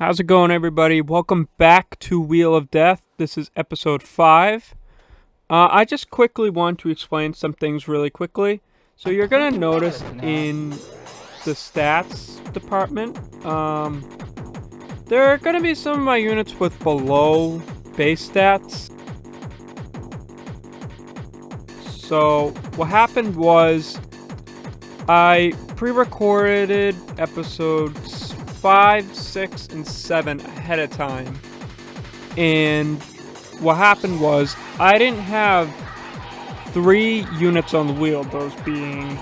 How's it going, everybody? Welcome back to Wheel of Death. This is episode 5. I just quickly want to explain some things really quickly. So you're going to notice in the stats department, there are going to be some of my units with below base stats. So what happened was I pre-recorded episodes 5, 6, and 7 ahead of time. And what happened was I didn't have 3 units on the wheel, those being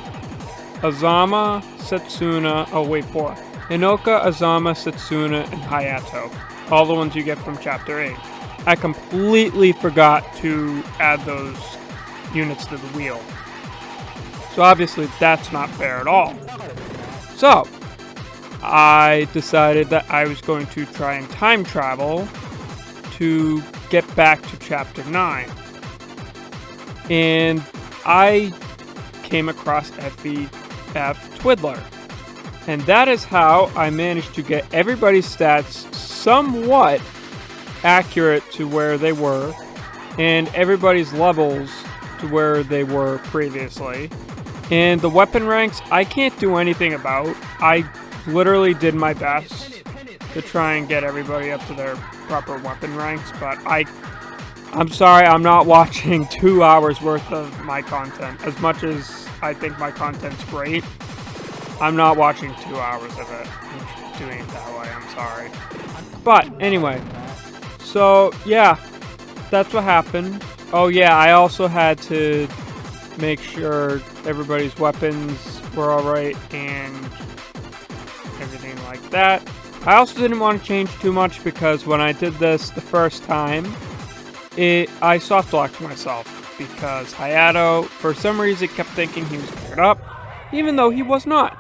Azama, Setsuna, Hinoka, Azama, Setsuna, and Hayato. All the ones you get from Chapter 8. I completely forgot to add those units to the wheel. So obviously that's not fair at all. So I decided that I was going to try and time travel to get back to Chapter 9. And I came across FEF Twiddler. And that is how I managed to get everybody's stats somewhat accurate to where they were, and everybody's levels to where they were previously. And the weapon ranks, I can't do anything about. I literally did my best to try and get everybody up to their proper weapon ranks, but I'm sorry, I'm not watching 2 hours worth of my content. As much as I think my content's great, I'm not watching 2 hours of it. I'm doing it that way, I'm sorry. But anyway, so yeah, that's what happened. Oh yeah, I also had to make sure everybody's weapons were alright and everything like that. I also didn't want to change too much because when I did this the first time, I soft-locked myself because Hayato, for some reason, kept thinking he was paired up, even though he was not.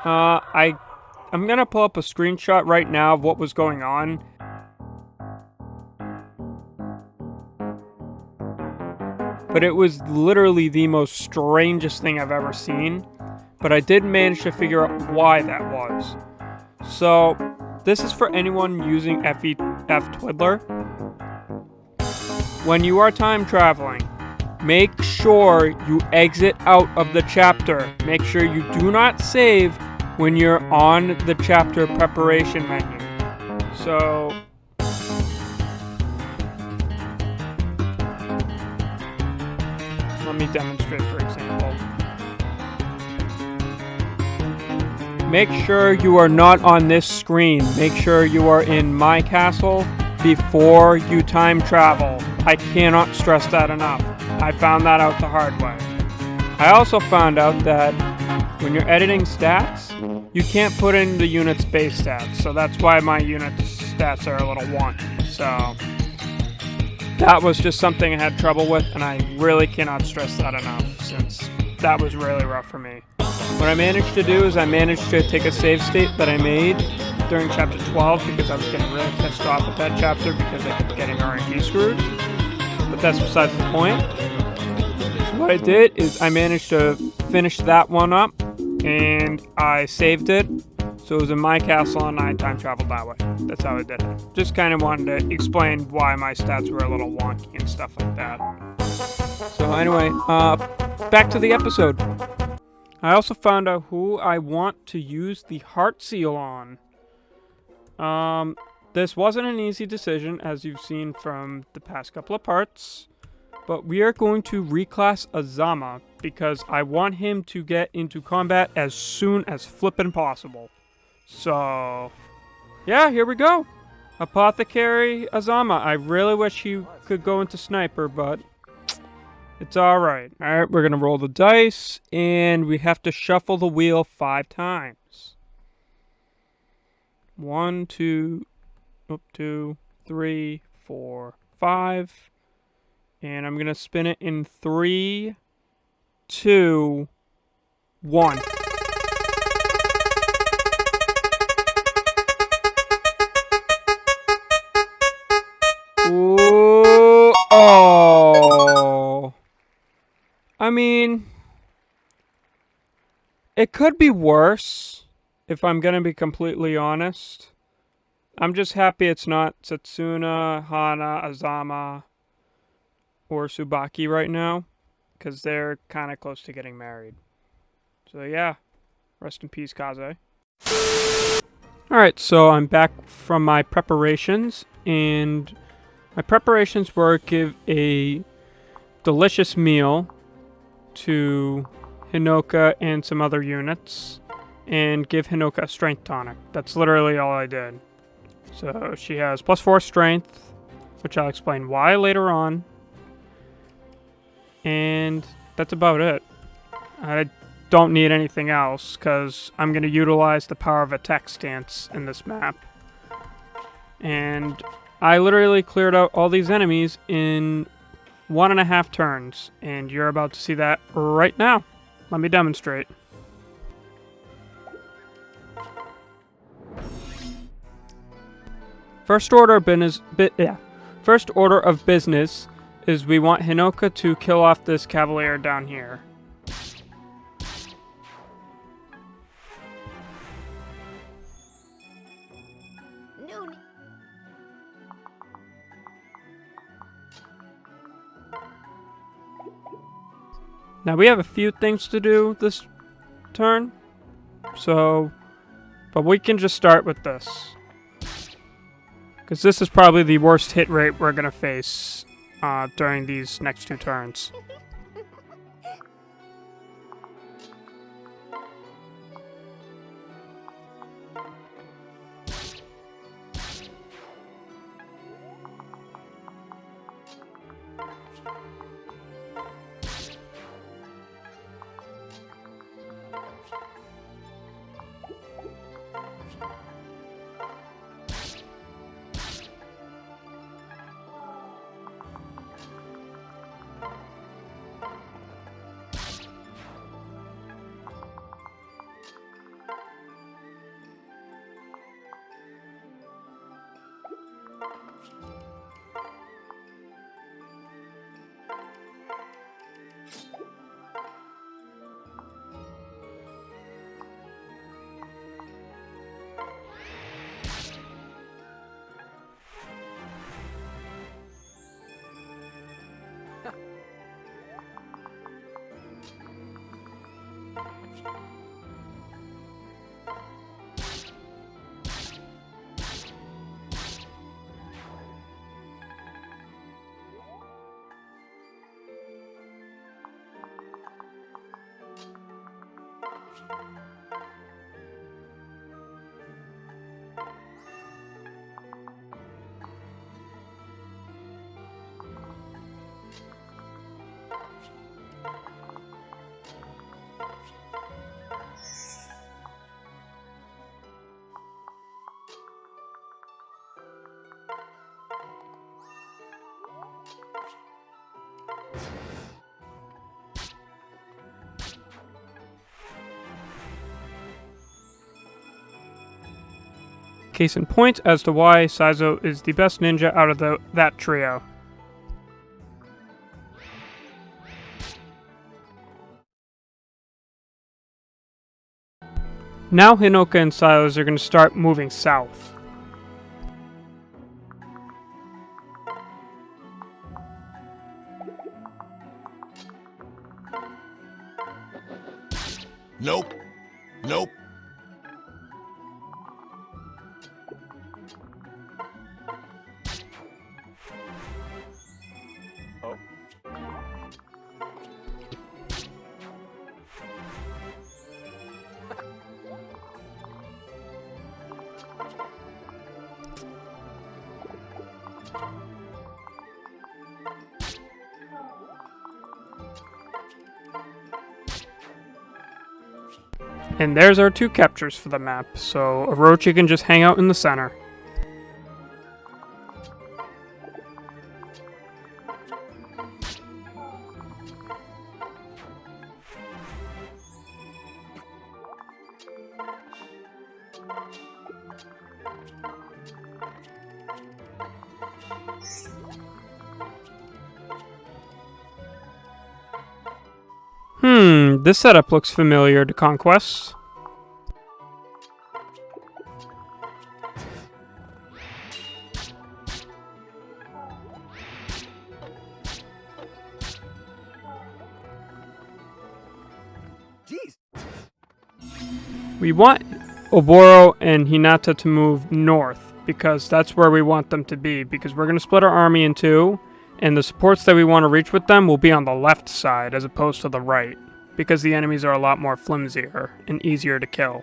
I'm gonna pull up a screenshot right now of what was going on. But it was literally the most strangest thing I've ever seen. But I did manage to figure out why that was. So, this is for anyone using FEF Twiddler. When you are time traveling, make sure you exit out of the chapter. Make sure you do not save when you're on the chapter preparation menu. So, let me demonstrate, for example. Make sure you are not on this screen. Make sure you are in MyCastle before you time travel. I cannot stress that enough. I found that out the hard way. I also found out that when you're editing stats, you can't put in the unit's base stats. So that's why my unit's stats are a little wonky. So that was just something I had trouble with, and I really cannot stress that enough since that was really rough for me. What I managed to do is I managed to take a save state that I made during Chapter 12 because I was getting really pissed off with that chapter because I kept getting RNG screwed. But that's besides the point. So what I did is I managed to finish that one up, and I saved it. So it was in MyCastle, and I time traveled that way. That's how I did it. Just kind of wanted to explain why my stats were a little wonky and stuff like that. So anyway, back to the episode. I also found out who I want to use the heart seal on. This wasn't an easy decision, as you've seen from the past couple of parts. But we are going to reclass Azama, because I want him to get into combat as soon as flippin' possible. So, yeah, here we go. Apothecary Azama. I really wish he could go into sniper, but it's alright. Alright, we're gonna roll the dice, and we have to shuffle the wheel 5 times. 1, 2, 3, 4, 5. And I'm gonna spin it in 3, 2, 1. Ooh, oh. I mean, it could be worse, if I'm gonna be completely honest. I'm just happy it's not Setsuna, Hana, Azama, or Tsubaki right now, because they're kind of close to getting married. So yeah, rest in peace, Kaze. Alright, so I'm back from my preparations, and my preparations were give a delicious meal to Hinoka and some other units, and give Hinoka a strength tonic. That's literally all I did. So she has +4 strength, which I'll explain why later on. And that's about it. I don't need anything else, because I'm going to utilize the power of attack stance in this map. And I literally cleared out all these enemies in 1.5 turns, and you're about to see that right now. Let me demonstrate. First order of business is we want Hinoka to kill off this cavalier down here. Now we have a few things to do this turn, but we can just start with this. Because this is probably the worst hit rate we're going to face during these next 2 turns. Case in point as to why Saizo is the best ninja out of that trio. Now Hinoka and Silos are going to start moving south. Nope. Nope. And there's our 2 captures for the map, so Orochi can just hang out in the center. This setup looks familiar to Conquest. We want Oboro and Hinata to move north, because that's where we want them to be, because we're going to split our army in two, and the supports that we want to reach with them will be on the left side as opposed to the right, because the enemies are a lot more flimsier and easier to kill.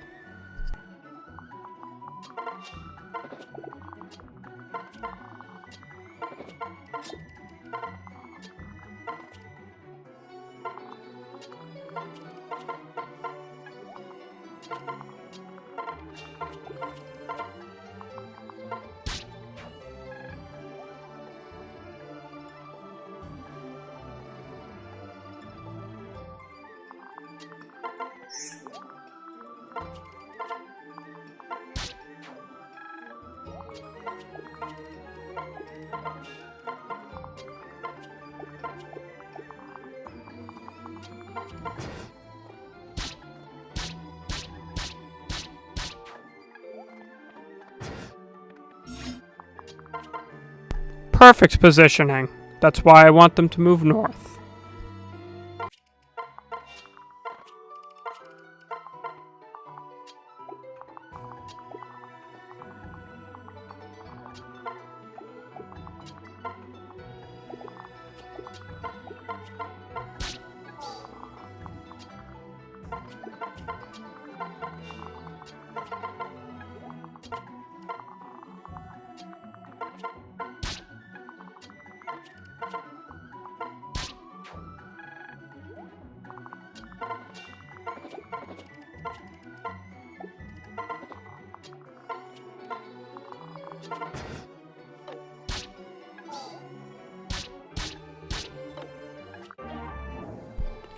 Perfect positioning. That's why I want them to move north.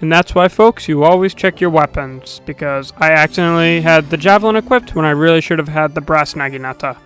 And that's why, folks, you always check your weapons, because I accidentally had the javelin equipped when I really should have had the brass naginata.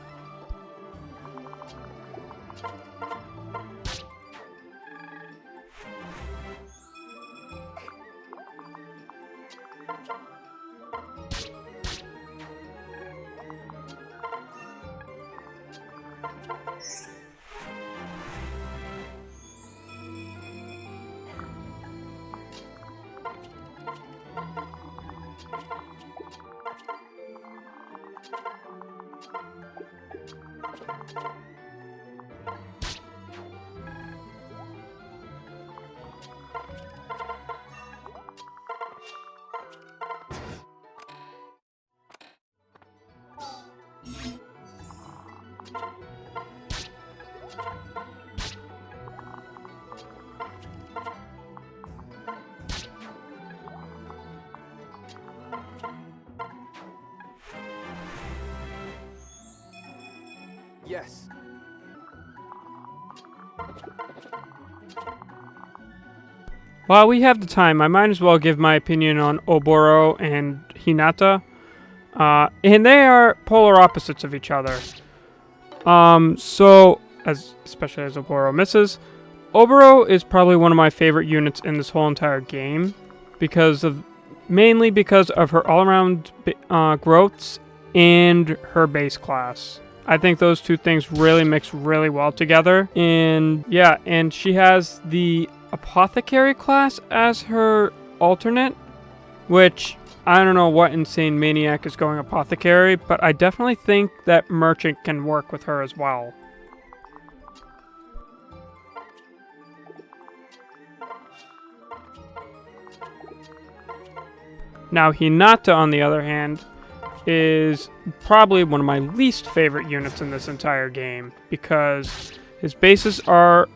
Yes. While we have the time, I might as well give my opinion on Oboro and Hinata. And they are polar opposites of each other. Especially as Oboro misses, Oboro is probably one of my favorite units in this whole entire game, mainly because of her all-around growths and her base class. I think those two things really mix really well together. And yeah, and she has the Apothecary class as her alternate, which I don't know what insane maniac is going Apothecary, but I definitely think that Merchant can work with her as well. Now Hinata, on the other hand, is probably one of my least favorite units in this entire game, because his bases are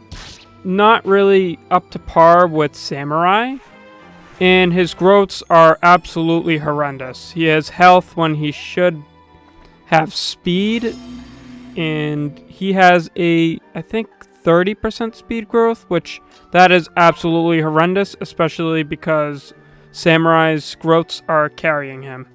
not really up to par with Samurai, and his growths are absolutely horrendous. He has health when he should have speed, and he has I think 30% speed growth, which that is absolutely horrendous, especially because Samurai's growths are carrying him.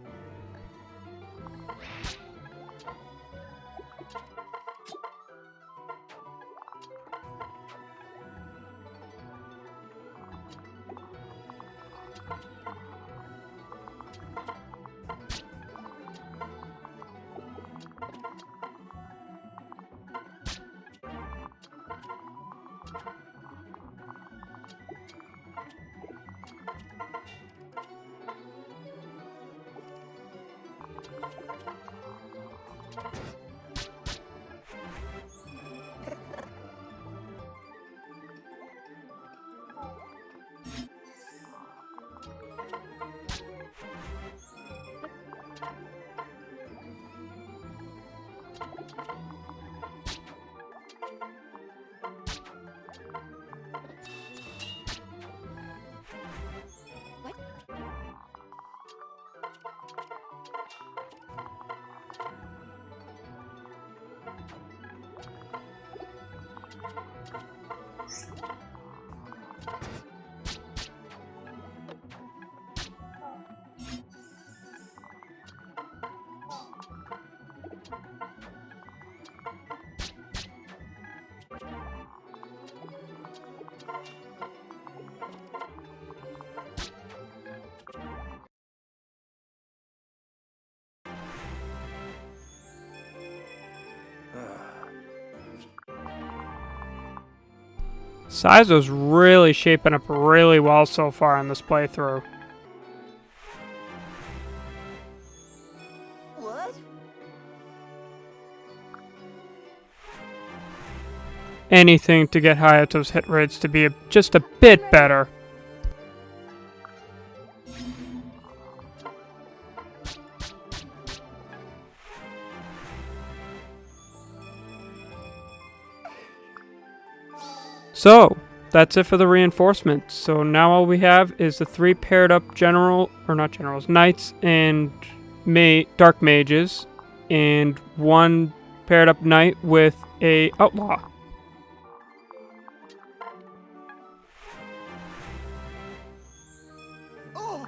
Saizo's really shaping up really well so far in this playthrough. What? Anything to get Hayato's hit rates to be just a bit better. So, that's it for the reinforcements. So now all we have is the 3 paired up knights and dark mages, and 1 paired up knight with a outlaw. Oh!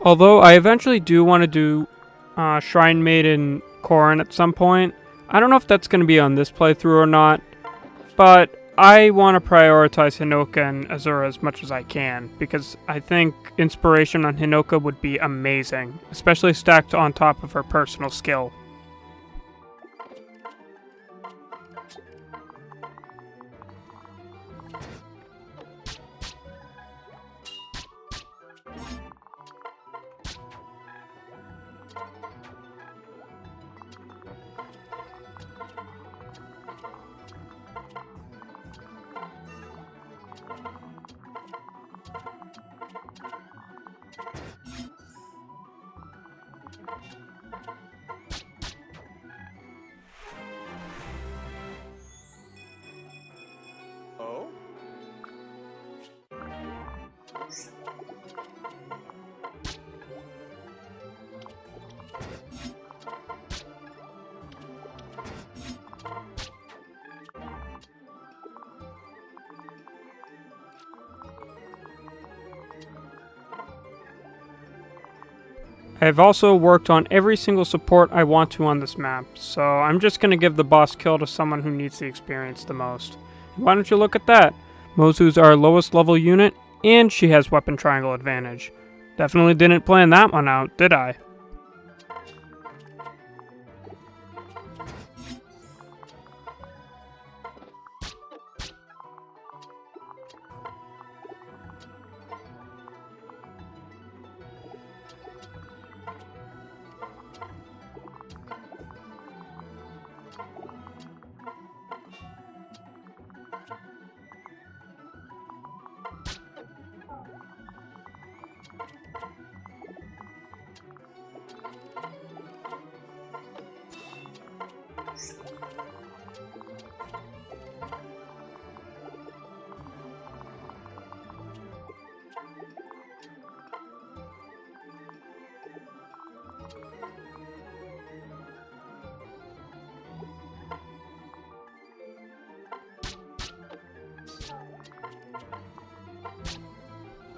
Although I eventually do want to do Shrine Maiden Corrin at some point. I don't know if that's going to be on this playthrough or not, but I want to prioritize Hinoka and Azura as much as I can, because I think inspiration on Hinoka would be amazing, especially stacked on top of her personal skill. Oh? I've also worked on every single support I want to on this map, so I'm just going to give the boss kill to someone who needs the experience the most. Why don't you look at that? Mozu's our lowest level unit, and she has weapon triangle advantage. Definitely didn't plan that one out, did I?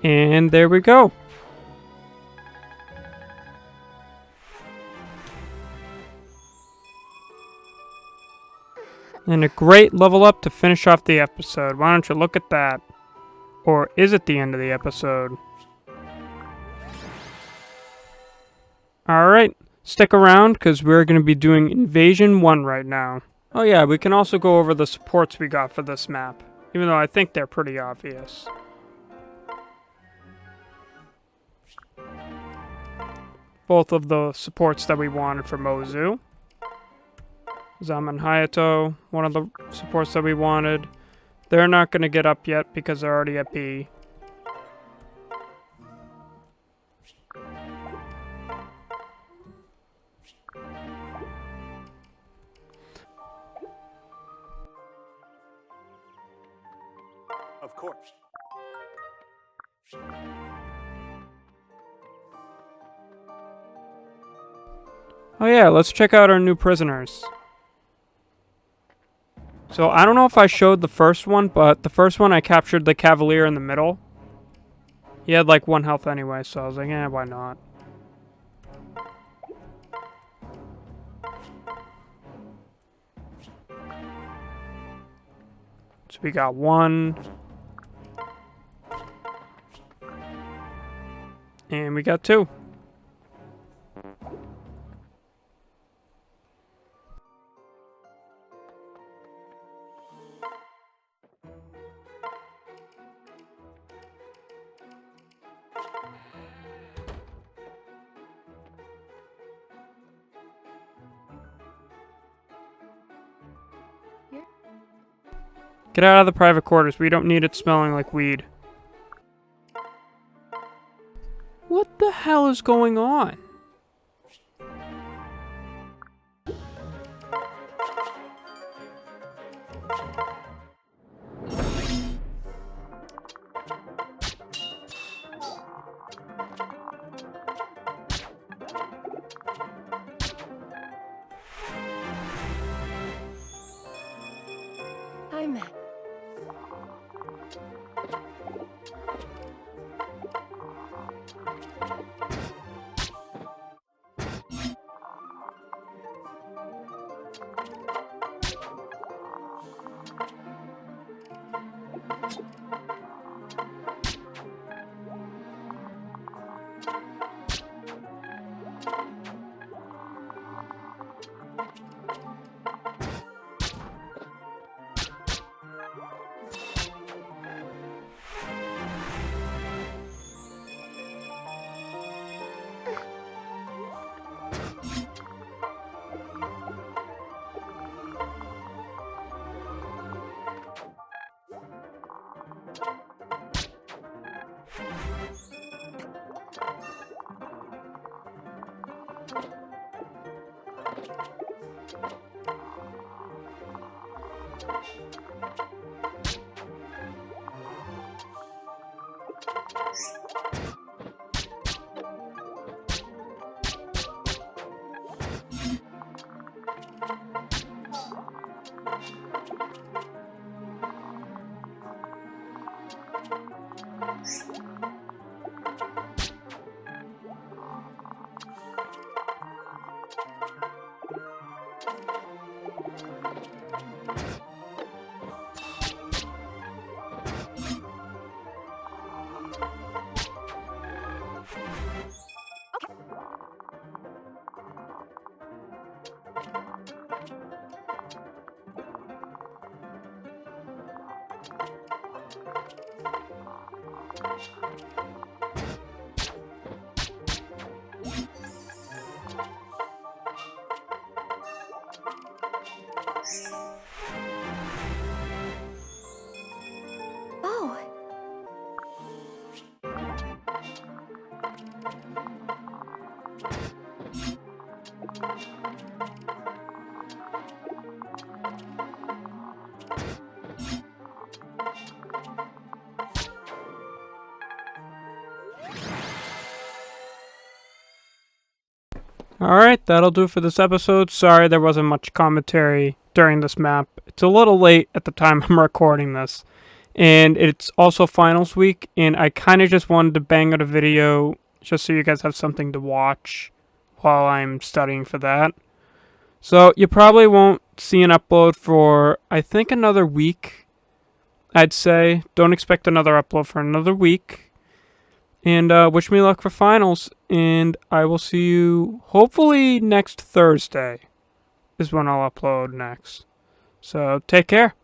And there we go. And a great level up to finish off the episode. Why don't you look at that? Or is it the end of the episode? Alright, stick around because we're going to be doing Invasion 1 right now. Oh yeah, we can also go over the supports we got for this map, even though I think they're pretty obvious. Both of the supports that we wanted for Mozu. Zaman Hayato, one of the supports that we wanted. They're not going to get up yet because they're already at B. Of course. Oh yeah, let's check out our new prisoners. So I don't know if I showed the first one, but the first one I captured the Cavalier in the middle. He had like 1 health anyway, so I was like, eh, why not? So we got 1. And we got 2. Get out of the private quarters. We don't need it smelling like weed. What the hell is going on? I'm Oh. Alright, that'll do for this episode. Sorry there wasn't much commentary during this map. It's a little late at the time I'm recording this. And it's also finals week, and I kind of just wanted to bang out a video just so you guys have something to watch while I'm studying for that. So you probably won't see an upload for, I think, another week, I'd say. Don't expect another upload for another week. And wish me luck for finals, and I will see you hopefully next Thursday is when I'll upload next. So take care.